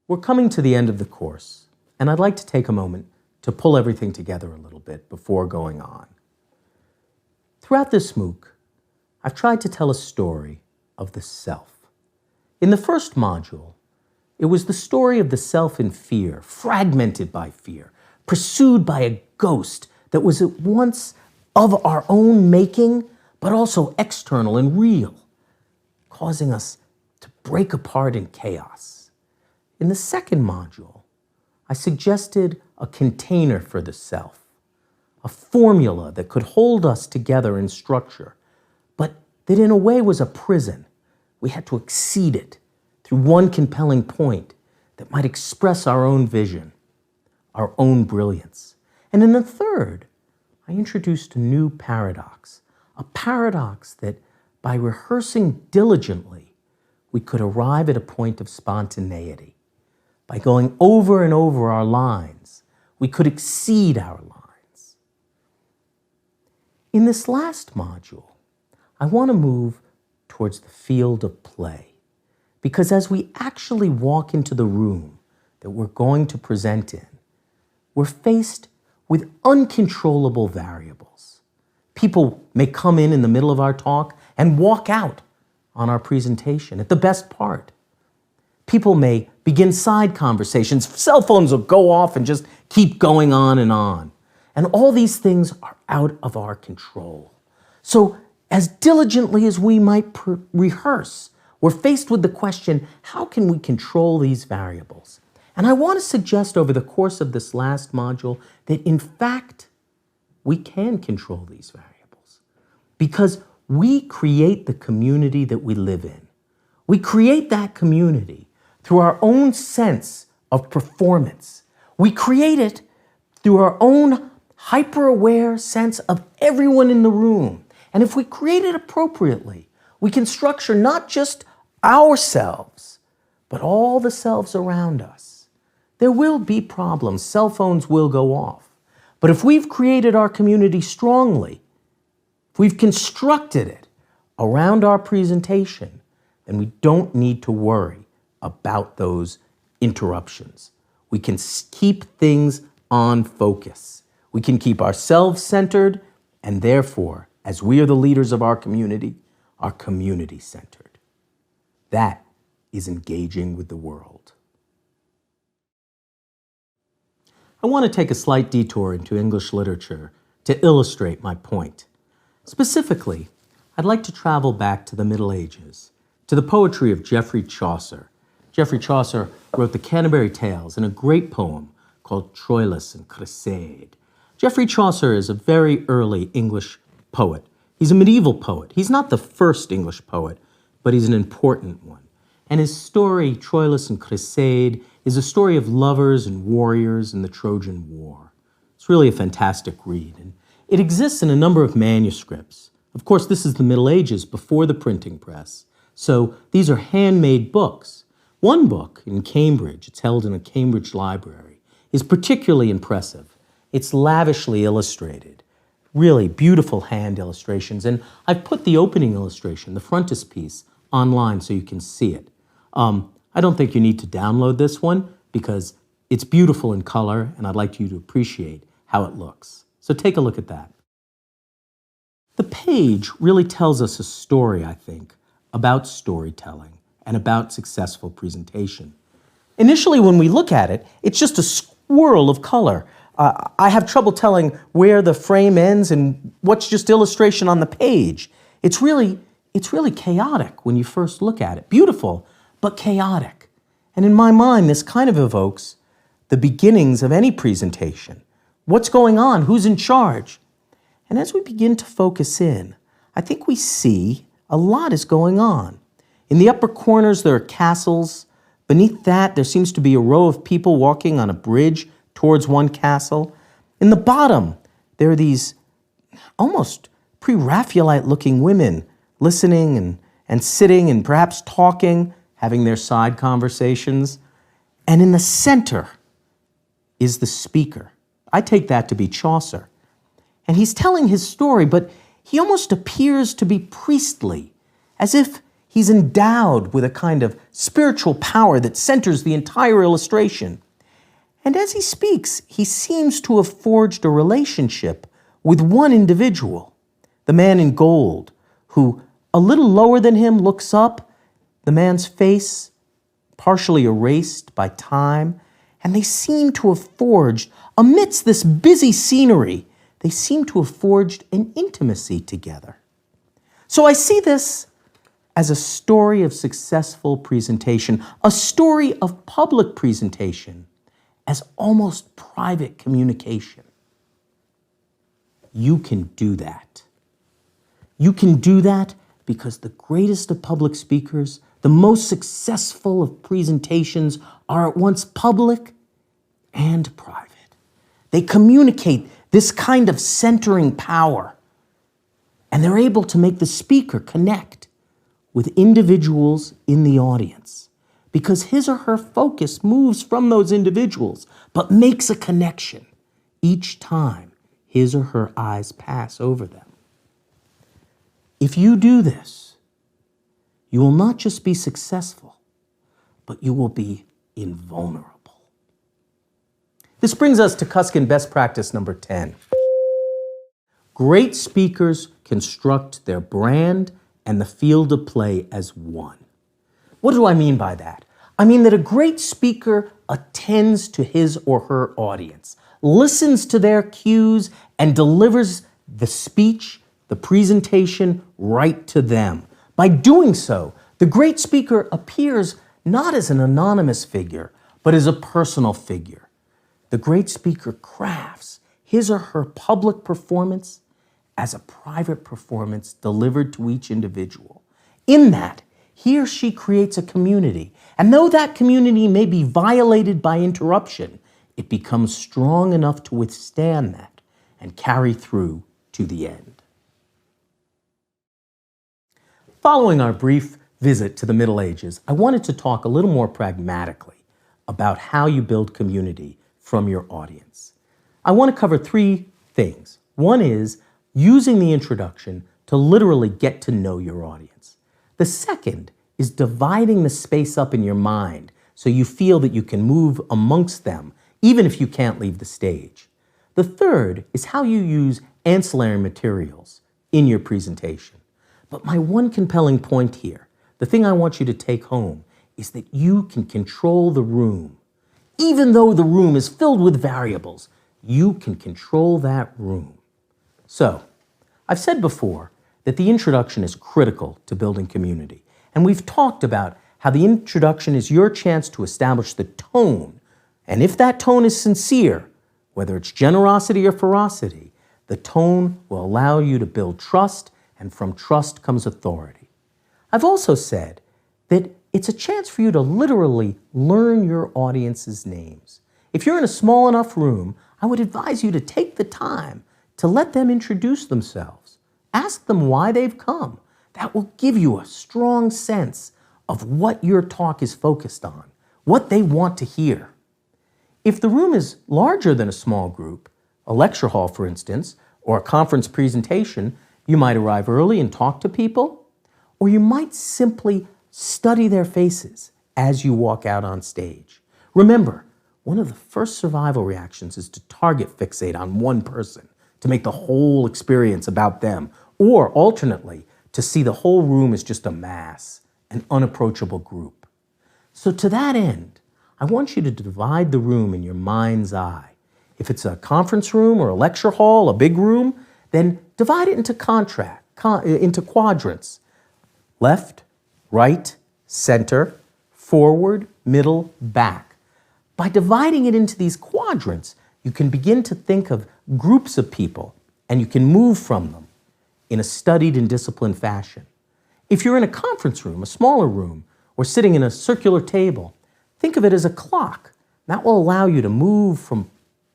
We're coming to the end of the course, and I'd like to take a moment to pull everything together a little bit before going on. Throughout this MOOC, I've tried to tell a story of the self. In the first module, it was the story of the self in fear, fragmented by fear, pursued by a ghost that was at once of our own making, but also external and real, causing us to break apart in chaos. In the second module, I suggested a container for the self, a formula that could hold us together in structure, but that in a way was a prison. We had to exceed it through one compelling point that might express our own vision, our own brilliance. And in the third, I introduced a new paradox, a paradox that by rehearsing diligently, we could arrive at a point of spontaneity. By going over and over our lines, we could exceed our lines. In this last module, I want to move towards the field of play, because as we actually walk into the room that we're going to present in, we're faced with uncontrollable variables. People may come in the middle of our talk and walk out on our presentation at the best part. People may begin side conversations. Cell phones will go off and just keep going on. And all these things are out of our control. So as diligently as we might rehearse, we're faced with the question, how can we control these variables? And I want to suggest over the course of this last module that in fact, we can control these variables because we create the community that we live in. We create that community through our own sense of performance. We create it through our own hyper-aware sense of everyone in the room. And if we create it appropriately, we can structure not just ourselves, but all the selves around us. There will be problems. Cell phones will go off. But if we've created our community strongly, if we've constructed it around our presentation, then we don't need to worry about those interruptions. We can keep things on focus. We can keep ourselves centered, and therefore, as we are the leaders of our community centered. That is engaging with the world. I want to take a slight detour into English literature to illustrate my point. Specifically, I'd like to travel back to the Middle Ages, to the poetry of Geoffrey Chaucer. Geoffrey Chaucer wrote the Canterbury Tales in a great poem called Troilus and Cresside. Geoffrey Chaucer is a very early English poet. He's a medieval poet. He's not the first English poet, but he's an important one. And his story, Troilus and Cresside, is a story of lovers and warriors in the Trojan War. It's really a fantastic read, and it exists in a number of manuscripts. Of course, this is the Middle Ages, before the printing press, so these are handmade books. One book in Cambridge, it's held in a Cambridge library, is particularly impressive. It's lavishly illustrated, really beautiful hand illustrations, and I've put the opening illustration, the frontispiece, online so you can see it. I don't think you need to download this one because it's beautiful in color and I'd like you to appreciate how it looks. So take a look at that. The page really tells us a story, I think, about storytelling and about successful presentation. Initially, when we look at it, it's just a swirl of color. I have trouble telling where the frame ends and what's just illustration on the page. It's really chaotic when you first look at it. Beautiful, but chaotic. And in my mind, this kind of evokes the beginnings of any presentation. What's going on? Who's in charge? And as we begin to focus in, I think we see a lot is going on. In the upper corners, there are castles. Beneath that, there seems to be a row of people walking on a bridge towards one castle. In the bottom, there are these almost pre-Raphaelite-looking women listening and sitting and perhaps talking, having their side conversations. And in the center is the speaker. I take that to be Chaucer. And he's telling his story, but he almost appears to be priestly, as if He's endowed with a kind of spiritual power that centers the entire illustration. And as he speaks, he seems to have forged a relationship with one individual, the man in gold, who, a little lower than him, looks up, the man's face partially erased by time, and they seem to have forged, amidst this busy scenery, they seem to have forged an intimacy together. So I see this as a story of successful presentation, a story of public presentation, as almost private communication. You can do that. You can do that because the greatest of public speakers, the most successful of presentations, are at once public and private. They communicate this kind of centering power, and they're able to make the speaker connect with individuals in the audience because his or her focus moves from those individuals but makes a connection each time his or her eyes pass over them. If you do this, you will not just be successful, but you will be invulnerable. This brings us to Cuskin best practice number 10. Great speakers construct their brand and the field of play as one. What do I mean by that? I mean that a great speaker attends to his or her audience, listens to their cues, and delivers the speech, the presentation, right to them. By doing so, the great speaker appears not as an anonymous figure, but as a personal figure. The great speaker crafts his or her public performance as a private performance delivered to each individual. In that, he or she creates a community, and though that community may be violated by interruption, it becomes strong enough to withstand that and carry through to the end. Following our brief visit to the Middle Ages, I wanted to talk a little more pragmatically about how you build community from your audience. I want to cover three things. One is using the introduction to literally get to know your audience. The second is dividing the space up in your mind so you feel that you can move amongst them even if you can't leave the stage. The third is how you use ancillary materials in your presentation. But my one compelling point here, the thing I want you to take home, is that you can control the room. Even though the room is filled with variables, you can control that room. So, I've said before that the introduction is critical to building community. And we've talked about how the introduction is your chance to establish the tone. And if that tone is sincere, whether it's generosity or ferocity, the tone will allow you to build trust, and from trust comes authority. I've also said that it's a chance for you to literally learn your audience's names. If you're in a small enough room, I would advise you to take the time to let them introduce themselves. Ask them why they've come. That will give you a strong sense of what your talk is focused on, what they want to hear. If the room is larger than a small group, a lecture hall, for instance, or a conference presentation, you might arrive early and talk to people, or you might simply study their faces as you walk out on stage. Remember, one of the first survival reactions is to target fixate on one person, to make the whole experience about them, or alternately, to see the whole room as just a mass, an unapproachable group. So to that end, I want you to divide the room in your mind's eye. If it's a conference room or a lecture hall, a big room, then divide it into quadrants. Left, right, center, forward, middle, back. By dividing it into these quadrants, you can begin to think of groups of people, and you can move from them in a studied and disciplined fashion. If you're in a conference room, a smaller room, or sitting in a circular table, think of it as a clock. That will allow you to move from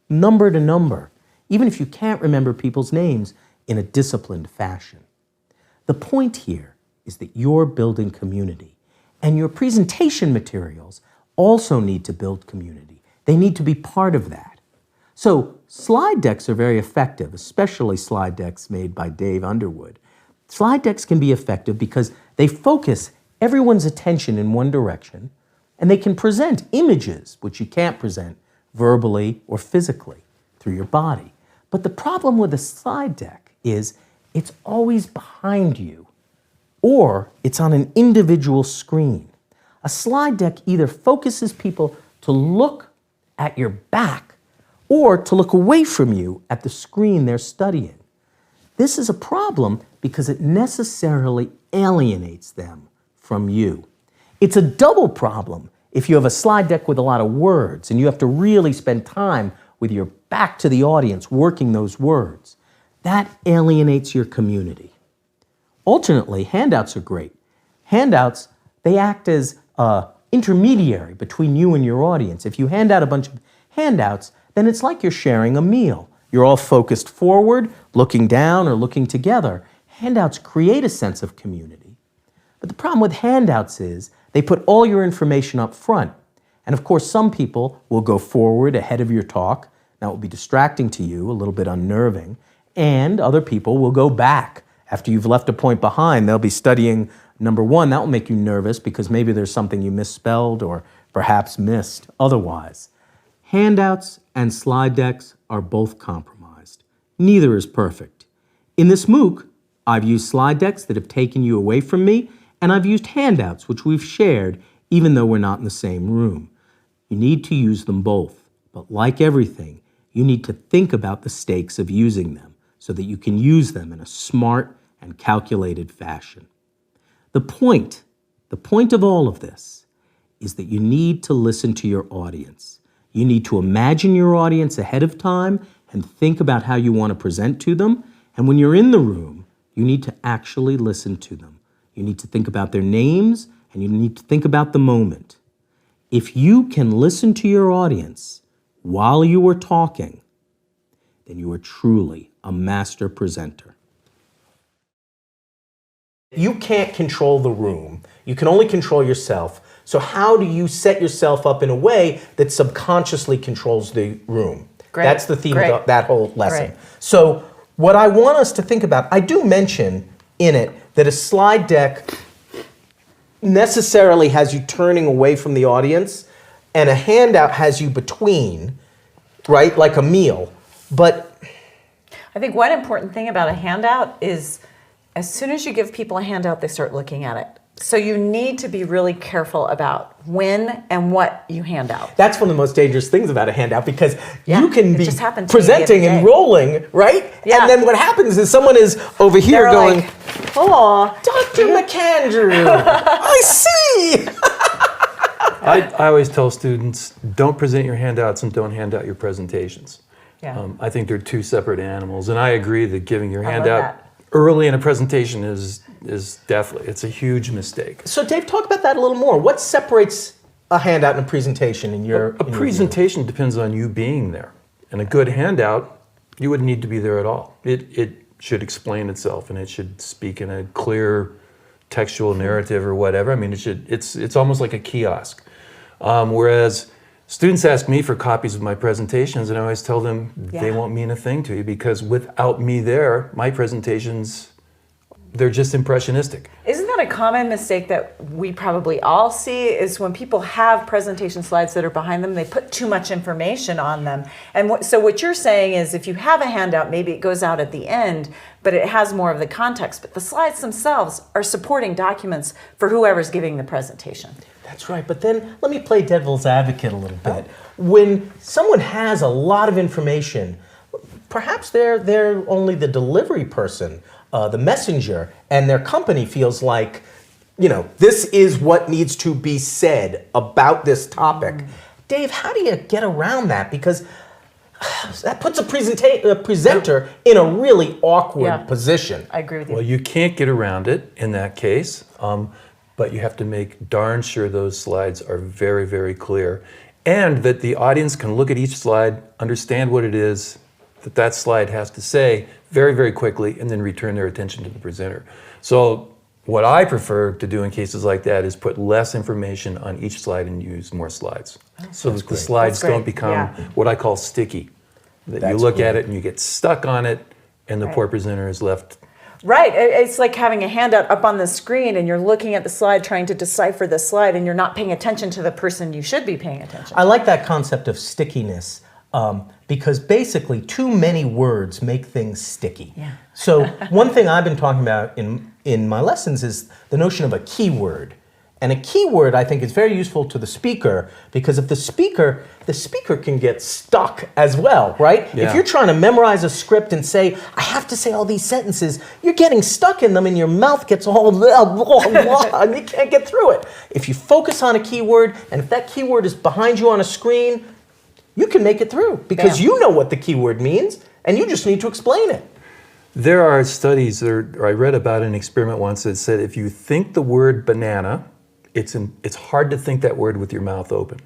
number to number, even if you can't remember people's names, in a disciplined fashion. The point here is that you're building community, and your presentation materials also need to build community. They need to be part of that. So slide decks are very effective, especially slide decks made by Dave Underwood. Slide decks can be effective because they focus everyone's attention in one direction, and they can present images, which you can't present verbally or physically through your body. But the problem with a slide deck is it's always behind you, or it's on an individual screen. A slide deck either focuses people to look at your back or to look away from you at the screen they're studying. This is a problem because it necessarily alienates them from you. It's a double problem if you have a slide deck with a lot of words and you have to really spend time with your back to the audience working those words. That alienates your community. Alternately, handouts are great. Handouts, they act as an intermediary between you and your audience. If you hand out a bunch of handouts, then it's like you're sharing a meal. You're all focused forward, looking down, or looking together. Handouts create a sense of community. But the problem with handouts is they put all your information up front. And of course, some people will go forward ahead of your talk. That will be distracting to you, a little bit unnerving. And other people will go back. After you've left a point behind, they'll be studying number one. That will make you nervous because maybe there's something you misspelled or perhaps missed otherwise. Handouts and slide decks are both compromised. Neither is perfect. In this MOOC, I've used slide decks that have taken you away from me, and I've used handouts, which we've shared, even though we're not in the same room. You need to use them both, but like everything, you need to think about the stakes of using them so that you can use them in a smart and calculated fashion. The point of all of this is that you need to listen to your audience. You need to imagine your audience ahead of time and think about how you want to present to them. And when you're in the room, you need to actually listen to them. You need to think about their names, and you need to think about the moment. If you can listen to your audience while you are talking, then you are truly a master presenter. You can't control the room. You can only control yourself. So how do you set yourself up in a way that subconsciously controls the room? Great. That's the theme of that whole lesson. Great. So what I want us to think about, I do mention in it that a slide deck necessarily has you turning away from the audience, and a handout has you between, right? Like a meal. But I think one important thing about a handout is as soon as you give people a handout, they start looking at it. So you need to be really careful about when and what you hand out. That's one of the most dangerous things about a handout, because you can be presenting and rolling, right? Yeah. And then what happens is someone is over here They're going, like, oh, Dr. McAndrew, I see. I always tell students, don't present your handouts and don't hand out your presentations. Yeah. I think they're two separate animals, and I agree that giving your I love handout that. early in a presentation is definitely, it's a huge mistake. So Dave, talk about that a little more. What separates a handout and a presentation in your A presentation depends on you being there. And a good handout, you wouldn't need to be there at all. It should explain itself, and it should speak in a clear textual narrative or whatever. I mean, it's almost like a kiosk. Whereas students ask me for copies of my presentations, and I always tell them they won't mean a thing to you, because without me there, my presentations, they're just impressionistic. Isn't that a common mistake that we probably all see, is when people have presentation slides that are behind them, they put too much information on them. And so what you're saying is if you have a handout, maybe it goes out at the end, but it has more of the context. But the slides themselves are supporting documents for whoever's giving the presentation. That's right, but then let me play devil's advocate a little bit. When someone has a lot of information, perhaps they're only the delivery person, the messenger, and their company feels like, this is what needs to be said about this topic. Dave, how do you get around that? Because that puts a presenter in a really awkward position. I agree with you. Well, you can't get around it in that case, but you have to make darn sure those slides are very, very clear, and that the audience can look at each slide, understand what it is that slide has to say very, very quickly, and then return their attention to the presenter. So what I prefer to do in cases like that is put less information on each slide and use more slides. So that the slides don't become what I call sticky. That you look at it and you get stuck on it, and the poor presenter is left Right. It's like having a handout up on the screen and you're looking at the slide trying to decipher the slide and you're not paying attention to the person you should be paying attention to. I like that concept of stickiness because basically too many words make things sticky. Yeah. So one thing I've been talking about in my lessons is the notion of a keyword. And a keyword, I think, is very useful to the speaker because if the speaker can get stuck as well, right? Yeah. If you're trying to memorize a script and say, I have to say all these sentences, you're getting stuck in them and your mouth gets all blah, blah, blah, and you can't get through it. If you focus on a keyword, and if that keyword is behind you on a screen, you can make it through because you know what the keyword means and you just need to explain it. There are studies, or I read about an experiment once that said if you think the word banana, it's hard to think that word with your mouth open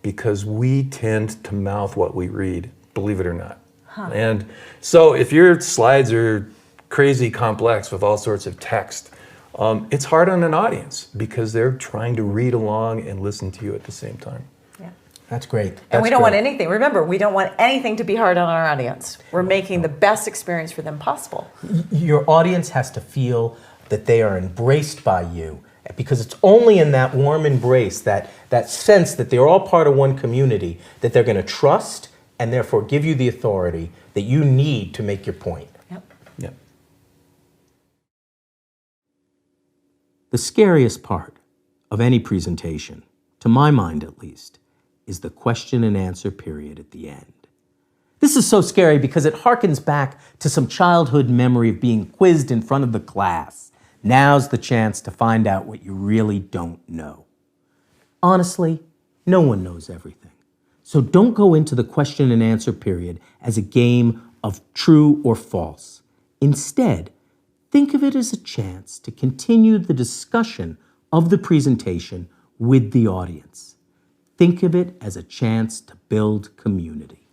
because we tend to mouth what we read, believe it or not. And so if your slides are crazy complex with all sorts of text, it's hard on an audience because they're trying to read along and listen to you at the same time. Yeah. That's great. And we don't want anything. Remember, we don't want anything to be hard on our audience. We're making the best experience for them possible. Your audience has to feel that they are embraced by you because it's only in that warm embrace, that sense that they're all part of one community, that they're going to trust and therefore give you the authority that you need to make your point. Yep. Yep. The scariest part of any presentation, to my mind at least, is the question and answer period at the end. This is so scary because it harkens back to some childhood memory of being quizzed in front of the class. Now's the chance to find out what you really don't know. Honestly, no one knows everything. So don't go into the question and answer period as a game of true or false. Instead, think of it as a chance to continue the discussion of the presentation with the audience. Think of it as a chance to build community.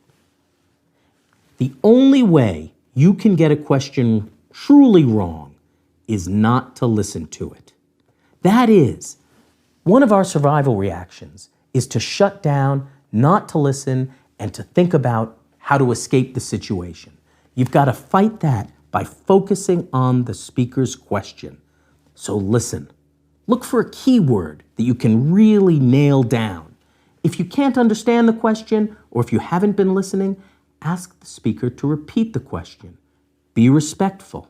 The only way you can get a question truly wrong is not to listen to it. That is, one of our survival reactions is to shut down, not to listen, and to think about how to escape the situation. You've got to fight that by focusing on the speaker's question. So listen. Look for a keyword that you can really nail down. If you can't understand the question, or if you haven't been listening, ask the speaker to repeat the question. Be respectful.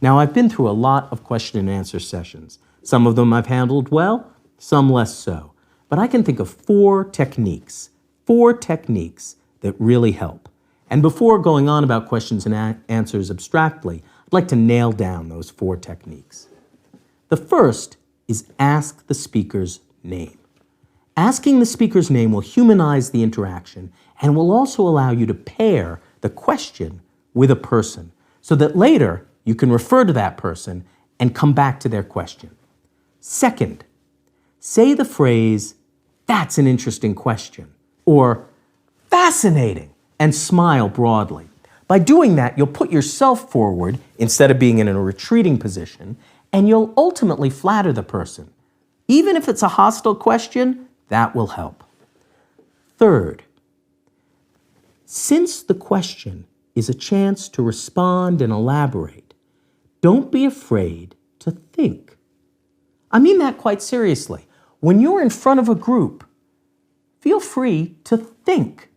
Now, I've been through a lot of question and answer sessions. Some of them I've handled well, some less so. But I can think of four techniques that really help. And before going on about questions and answers abstractly, I'd like to nail down those four techniques. The first is ask the speaker's name. Asking the speaker's name will humanize the interaction and will also allow you to pair the question with a person so that later you can refer to that person and come back to their question. Second, say the phrase, "That's an interesting question," or "Fascinating," and smile broadly. By doing that, you'll put yourself forward instead of being in a retreating position, and you'll ultimately flatter the person. Even if it's a hostile question, that will help. Third, since the question is a chance to respond and elaborate, don't be afraid to think. I mean that quite seriously. When you're in front of a group, feel free to think.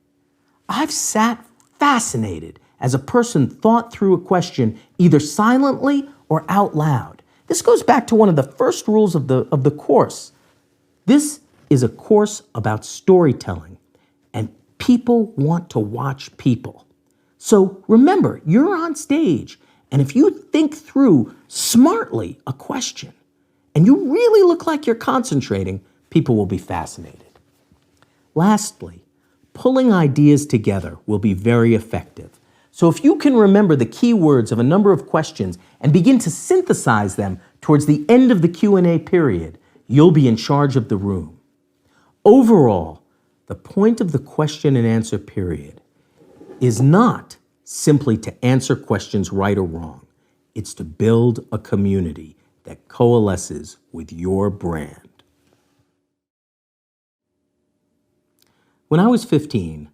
I've sat fascinated as a person thought through a question either silently or out loud. This goes back to one of the first rules of the course. This is a course about storytelling, and people want to watch people. So remember, you're on stage, and if you think through smartly a question, and you really look like you're concentrating, people will be fascinated. Lastly, pulling ideas together will be very effective. So if you can remember the key words of a number of questions and begin to synthesize them towards the end of the Q&A period, you'll be in charge of the room. Overall, the point of the question and answer period is not simply to answer questions right or wrong. It's to build a community that coalesces with your brand. When I was 15,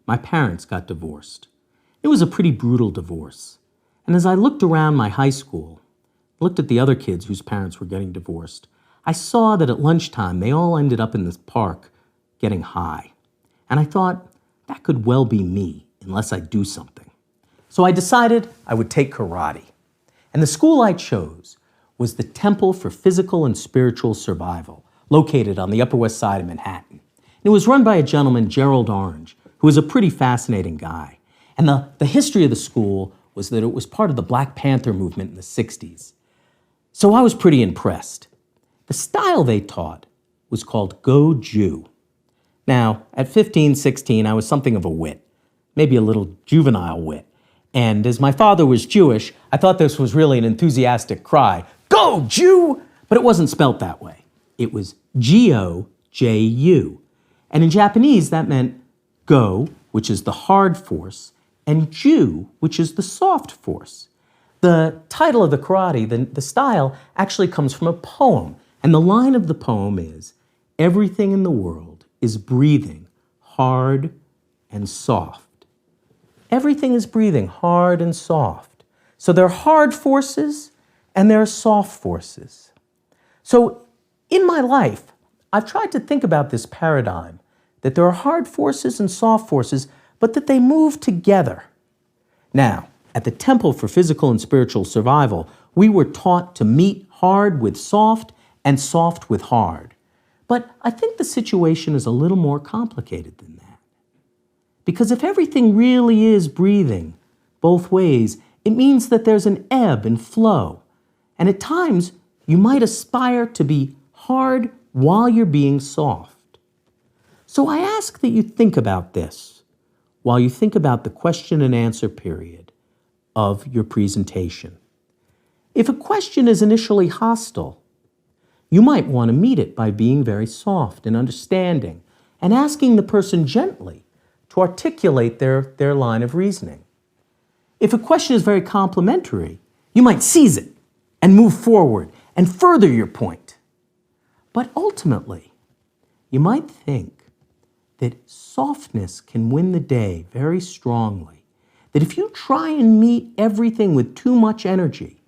my parents got divorced. It was a pretty brutal divorce. And as I looked around my high school, looked at the other kids whose parents were getting divorced, I saw that at lunchtime they all ended up in this park getting high. And I thought, that could well be me unless I do something. So I decided I would take karate. And the school I chose was the Temple for Physical and Spiritual Survival, located on the Upper West Side of Manhattan. And it was run by a gentleman, Gerald Orange, who was a pretty fascinating guy. And the history of the school was that it was part of the Black Panther movement in the 60s. So I was pretty impressed. The style they taught was called Go-Ju. Now, at 15, 16, I was something of a wit, maybe a little juvenile wit. And as my father was Jewish, I thought this was really an enthusiastic cry, "Go, Jew!" But it wasn't spelt that way. It was G-O-J-U. And in Japanese, that meant go, which is the hard force, and ju, which is the soft force. The title of the karate, the style, actually comes from a poem. And the line of the poem is, "Everything in the world is breathing hard and soft." Everything is breathing hard and soft. So there are hard forces and there are soft forces. So in my life, I've tried to think about this paradigm, that there are hard forces and soft forces, but that they move together. Now, at the Temple for Physical and Spiritual Survival, we were taught to meet hard with soft and soft with hard. But I think the situation is a little more complicated than that. Because if everything really is breathing both ways, it means that there's an ebb and flow. And at times, you might aspire to be hard while you're being soft. So I ask that you think about this while you think about the question and answer period of your presentation. If a question is initially hostile, you might want to meet it by being very soft and understanding and asking the person gently to articulate their line of reasoning. If a question is very complimentary, you might seize it and move forward and further your point. But ultimately, you might think that softness can win the day very strongly. That if you try and meet everything with too much energy,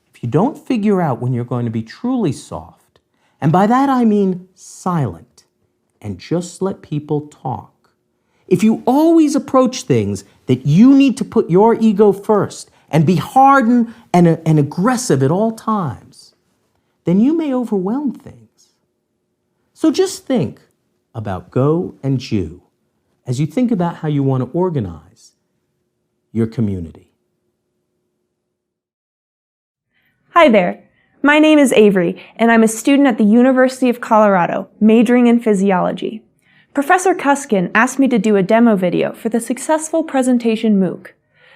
if you don't figure out when you're going to be truly soft, and by that I mean silent, and just let people talk, if you always approach things that you need to put your ego first and be hardened and aggressive at all times, then you may overwhelm things. So just think about go and Jew as you think about how you want to organize your community. Hi there. My name is Avery, and I'm a student at the University of Colorado, majoring in physiology. Professor Cuskin asked me to do a demo video for the Successful Presentation MOOC.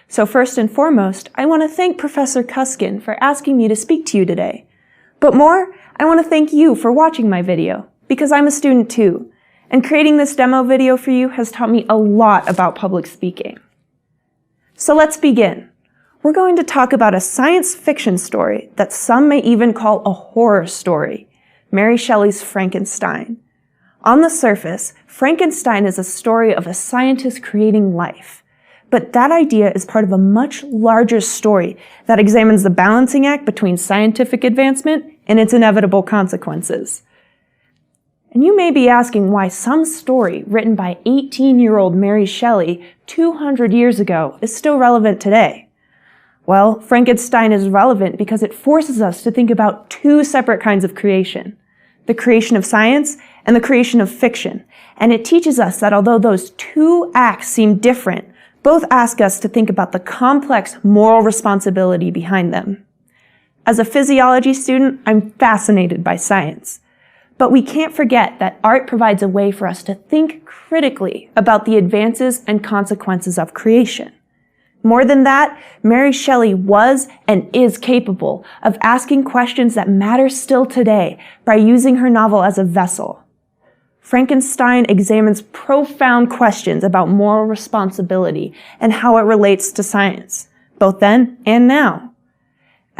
So first and foremost, I want to thank Professor Cuskin for asking me to speak to you today. But more, I want to thank you for watching my video, because I'm a student too, and creating this demo video for you has taught me a lot about public speaking. So let's begin. We're going to talk about a science fiction story that some may even call a horror story, Mary Shelley's Frankenstein. On the surface, Frankenstein is a story of a scientist creating life. But that idea is part of a much larger story that examines the balancing act between scientific advancement and its inevitable consequences. And you may be asking why some story written by 18-year-old Mary Shelley 200 years ago is still relevant today. Well, Frankenstein is relevant because it forces us to think about two separate kinds of creation: the creation of science and the creation of fiction. And it teaches us that although those two acts seem different, both ask us to think about the complex moral responsibility behind them. As a physiology student, I'm fascinated by science. But we can't forget that art provides a way for us to think critically about the advances and consequences of creation. More than that, Mary Shelley was and is capable of asking questions that matter still today by using her novel as a vessel. Frankenstein examines profound questions about moral responsibility and how it relates to science, both then and now.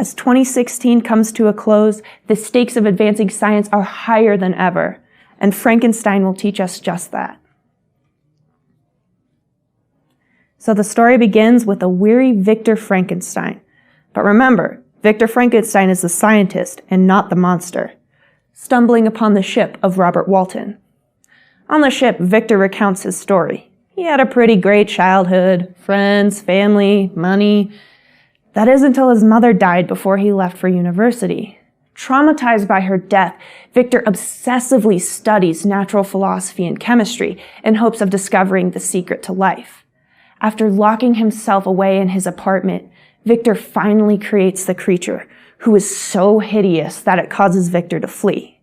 As 2016 comes to a close, the stakes of advancing science are higher than ever, and Frankenstein will teach us just that. So the story begins with a weary Victor Frankenstein, But remember, Victor Frankenstein is the scientist and not the monster, stumbling upon the ship of Robert Walton. On the ship, Victor recounts his story. He had a pretty great childhood, friends, family, money. That is until his mother died before he left for university. Traumatized by her death, Victor obsessively studies natural philosophy and chemistry in hopes of discovering the secret to life. After locking himself away in his apartment, Victor finally creates the creature, who is so hideous that it causes Victor to flee.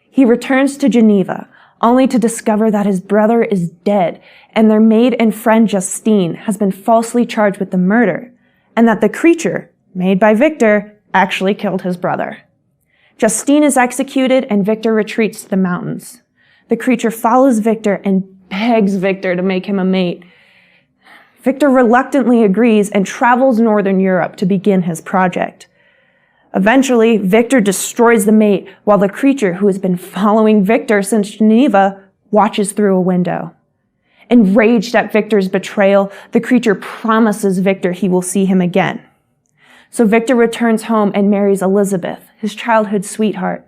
He returns to Geneva, only to discover that his brother is dead and their maid and friend Justine has been falsely charged with the murder, and that the creature, made by Victor, actually killed his brother. Justine is executed and Victor retreats to the mountains. The creature follows Victor and begs Victor to make him a mate. Victor reluctantly agrees and travels northern Europe to begin his project. Eventually, Victor destroys the mate while the creature, who has been following Victor since Geneva, watches through a window. Enraged at Victor's betrayal, the creature promises Victor he will see him again. So Victor returns home and marries Elizabeth, his childhood sweetheart.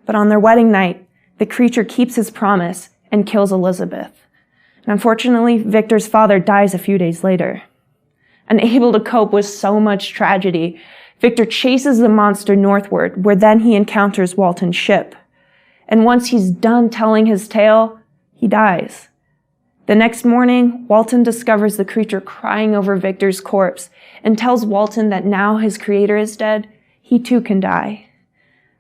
But on their wedding night, the creature keeps his promise and kills Elizabeth. And unfortunately, Victor's father dies a few days later. Unable to cope with so much tragedy, Victor chases the monster northward, where then he encounters Walton's ship. And once he's done telling his tale, he dies. The next morning, Walton discovers the creature crying over Victor's corpse and tells Walton that now his creator is dead, he too can die.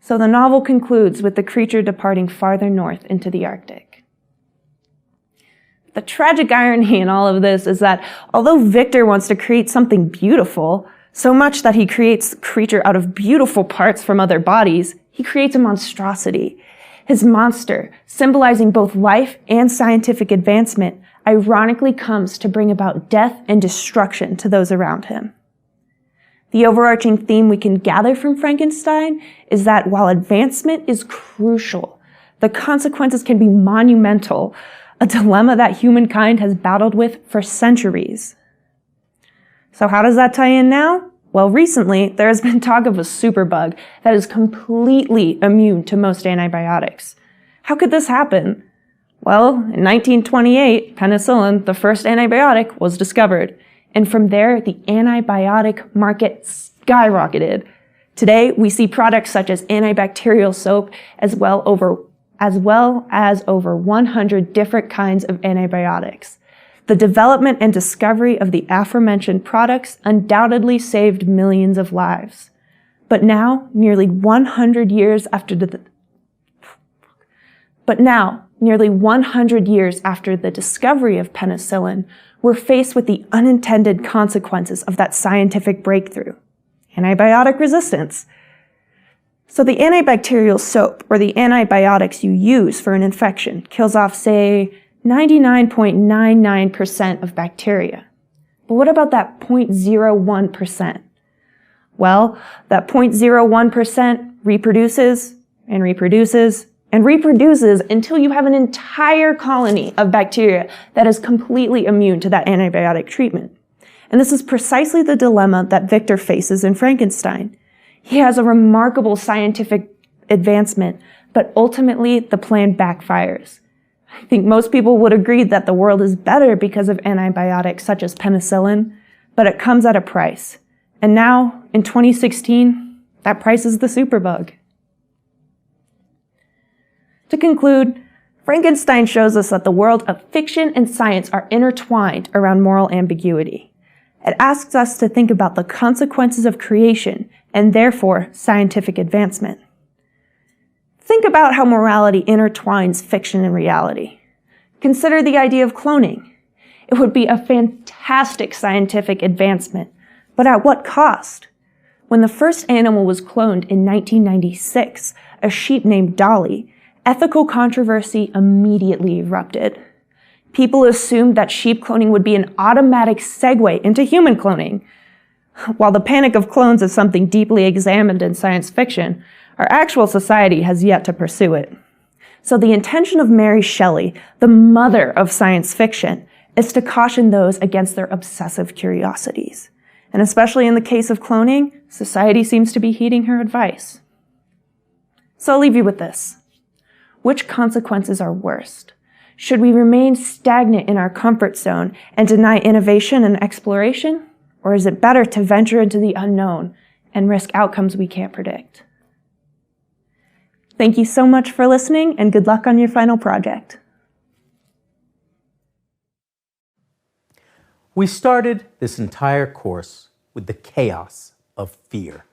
So the novel concludes with the creature departing farther north into the Arctic. The tragic irony in all of this is that although Victor wants to create something beautiful, so much that he creates the creature out of beautiful parts from other bodies, he creates a monstrosity. His monster, symbolizing both life and scientific advancement, ironically comes to bring about death and destruction to those around him. The overarching theme we can gather from Frankenstein is that while advancement is crucial, the consequences can be monumental, a dilemma that humankind has battled with for centuries. So how does that tie in now? Well, recently, there has been talk of a superbug that is completely immune to most antibiotics. How could this happen? Well, in 1928, penicillin, the first antibiotic, was discovered. And from there, the antibiotic market skyrocketed. Today, we see products such as antibacterial soap as well as over 100 different kinds of antibiotics. The development and discovery of the aforementioned products undoubtedly saved millions of lives. But now, nearly 100 years after the discovery of penicillin, we're faced with the unintended consequences of that scientific breakthrough: antibiotic resistance. So the antibacterial soap, or the antibiotics you use for an infection, kills off, say, 99.99% of bacteria. But what about that 0.01%? Well, that 0.01% reproduces and reproduces and reproduces until you have an entire colony of bacteria that is completely immune to that antibiotic treatment. And this is precisely the dilemma that Victor faces in Frankenstein. He has a remarkable scientific advancement, but ultimately the plan backfires. I think most people would agree that the world is better because of antibiotics such as penicillin, but it comes at a price. And now, in 2016, that price is the superbug. To conclude, Frankenstein shows us that the world of fiction and science are intertwined around moral ambiguity. It asks us to think about the consequences of creation and therefore scientific advancement. Think about how morality intertwines fiction and reality. Consider the idea of cloning. It would be a fantastic scientific advancement, but at what cost? When the first animal was cloned in 1996, a sheep named Dolly, ethical controversy immediately erupted. People assumed that sheep cloning would be an automatic segue into human cloning. While the panic of clones is something deeply examined in science fiction, our actual society has yet to pursue it. So the intention of Mary Shelley, the mother of science fiction, is to caution those against their obsessive curiosities. And especially in the case of cloning, society seems to be heeding her advice. So I'll leave you with this. Which consequences are worst? Should we remain stagnant in our comfort zone and deny innovation and exploration? Or is it better to venture into the unknown and risk outcomes we can't predict? Thank you so much for listening, and good luck on your final project. We started this entire course with the chaos of fear,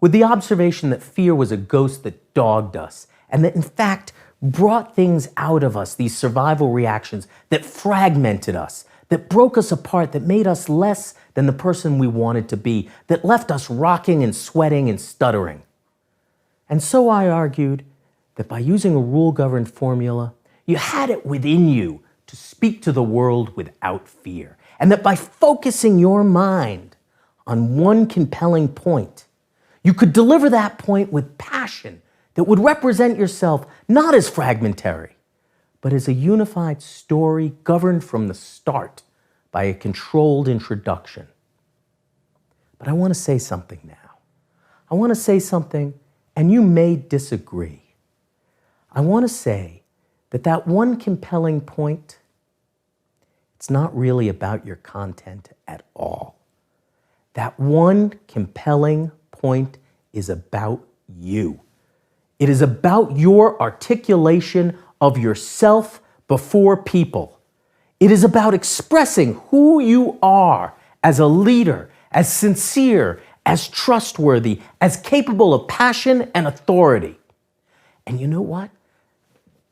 with the observation that fear was a ghost that dogged us, and that in fact brought things out of us, these survival reactions that fragmented us, that broke us apart, that made us less than the person we wanted to be, that left us rocking and sweating and stuttering. And so I argued that by using a rule-governed formula, you had it within you to speak to the world without fear, and that by focusing your mind on one compelling point, you could deliver that point with passion that would represent yourself not as fragmentary, but as a unified story governed from the start by a controlled introduction. But I want to say something now. I want to say something, and you may disagree. I want to say that one compelling point, it's not really about your content at all. That one compelling point is about you. It is about your articulation of yourself before people. It is about expressing who you are as a leader, as sincere, as trustworthy, as capable of passion and authority. And you know what?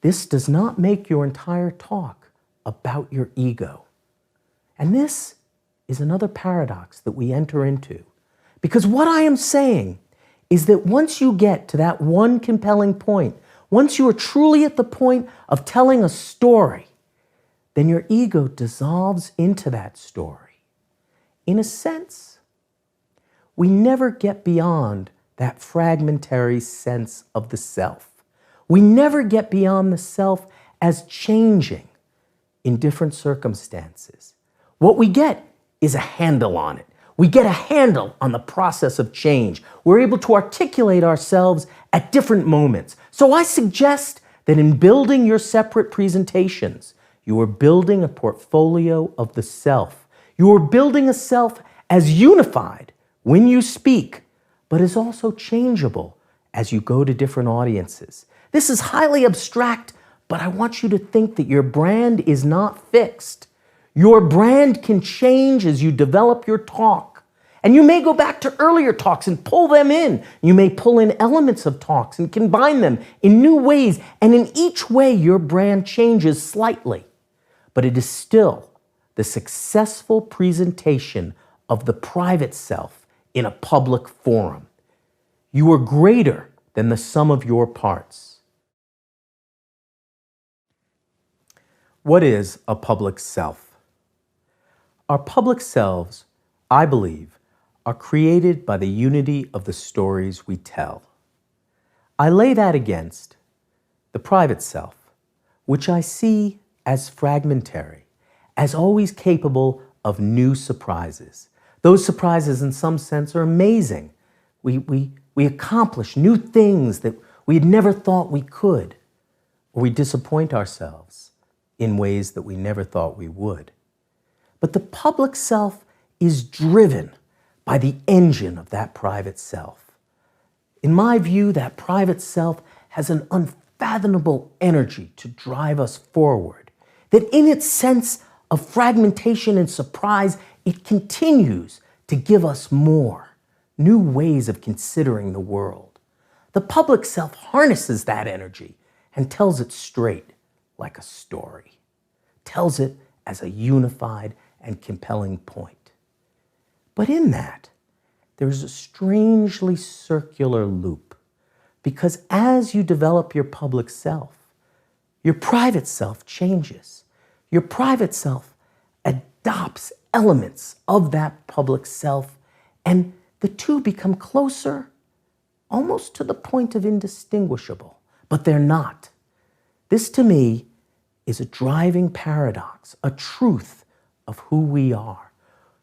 This does not make your entire talk about your ego. And this is another paradox that we enter into. Because what I am saying is that once you get to that one compelling point, once you are truly at the point of telling a story, then your ego dissolves into that story. In a sense, we never get beyond that fragmentary sense of the self. We never get beyond the self as changing in different circumstances. What we get is a handle on it. We get a handle on the process of change. We're able to articulate ourselves at different moments. So I suggest that in building your separate presentations, you are building a portfolio of the self. You are building a self as unified when you speak, but is also changeable as you go to different audiences. This is highly abstract, but I want you to think that your brand is not fixed. Your brand can change as you develop your talk. And you may go back to earlier talks and pull them in. You may pull in elements of talks and combine them in new ways. And in each way, your brand changes slightly. But it is still the successful presentation of the private self in a public forum. You are greater than the sum of your parts. What is a public self? Our public selves, I believe, are created by the unity of the stories we tell. I lay that against the private self, which I see as fragmentary, as always capable of new surprises. Those surprises, in some sense, are amazing. We accomplish new things that we had never thought we could, or we disappoint ourselves in ways that we never thought we would. But the public self is driven by the engine of that private self. In my view, that private self has an unfathomable energy to drive us forward, that in its sense of fragmentation and surprise, it continues to give us more, new ways of considering the world. The public self harnesses that energy and tells it straight like a story, tells it as a unified and compelling point. But in that, there's a strangely circular loop, because as you develop your public self, your private self changes. Your private self adopts elements of that public self, and the two become closer, almost to the point of indistinguishable, but they're not. This, to me, is a driving paradox, a truth of who we are,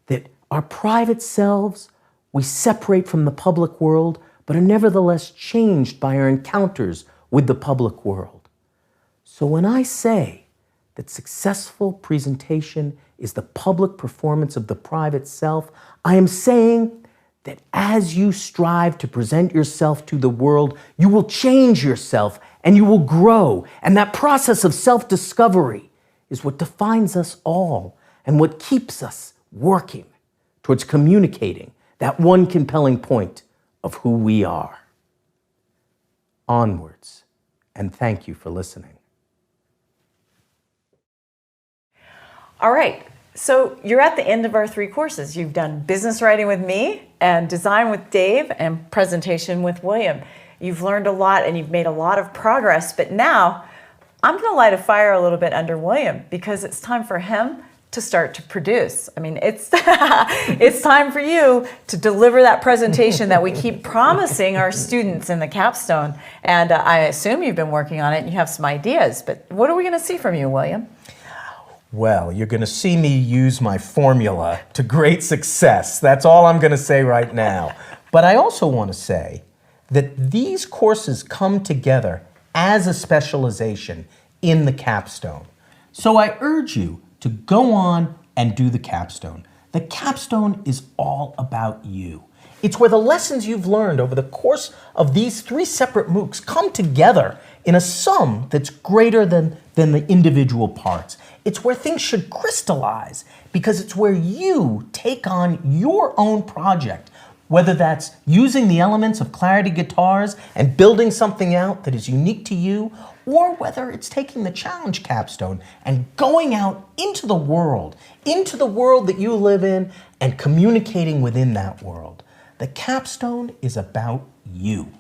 that Our private selves, we separate from the public world, but are nevertheless changed by our encounters with the public world. So when I say that successful presentation is the public performance of the private self, I am saying that as you strive to present yourself to the world, you will change yourself and you will grow. And that process of self-discovery is what defines us all and what keeps us working towards communicating that one compelling point of who we are. Onwards, and thank you for listening. All right, so you're at the end of our 3 courses. You've done business writing with me, and design with Dave, and presentation with William. You've learned a lot and you've made a lot of progress, but now I'm gonna light a fire a little bit under William because it's time for him to start to produce. I mean, it's it's time for you to deliver that presentation that we keep promising our students in the capstone. And I assume you've been working on it and you have some ideas, but what are we gonna see from you, William? Well, you're going to see me use my formula to great success. That's all I'm going to say right now. But I also want to say that these courses come together as a specialization in the capstone. So I urge you to go on and do the capstone. The capstone is all about you. It's where the lessons you've learned over the course of these 3 separate MOOCs come together in a sum that's greater than the individual parts. It's where things should crystallize because it's where you take on your own project, whether that's using the elements of Clarity Guitars and building something out that is unique to you, or whether it's taking the challenge capstone and going out into the world that you live in and communicating within that world. The capstone is about you.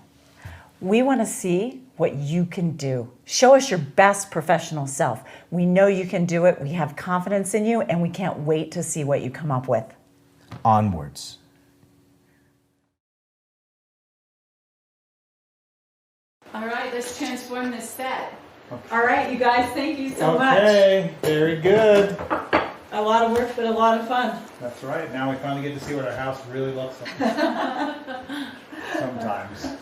We want to see what you can do. Show us your best professional self. We know you can do it. We have confidence in you, and we can't wait to see what you come up with. Onwards. All right, let's transform this set. All right, you guys, thank you so much. Okay, very good. A lot of work, but a lot of fun. That's right. Now we finally get to see what our house really looks like. Sometimes.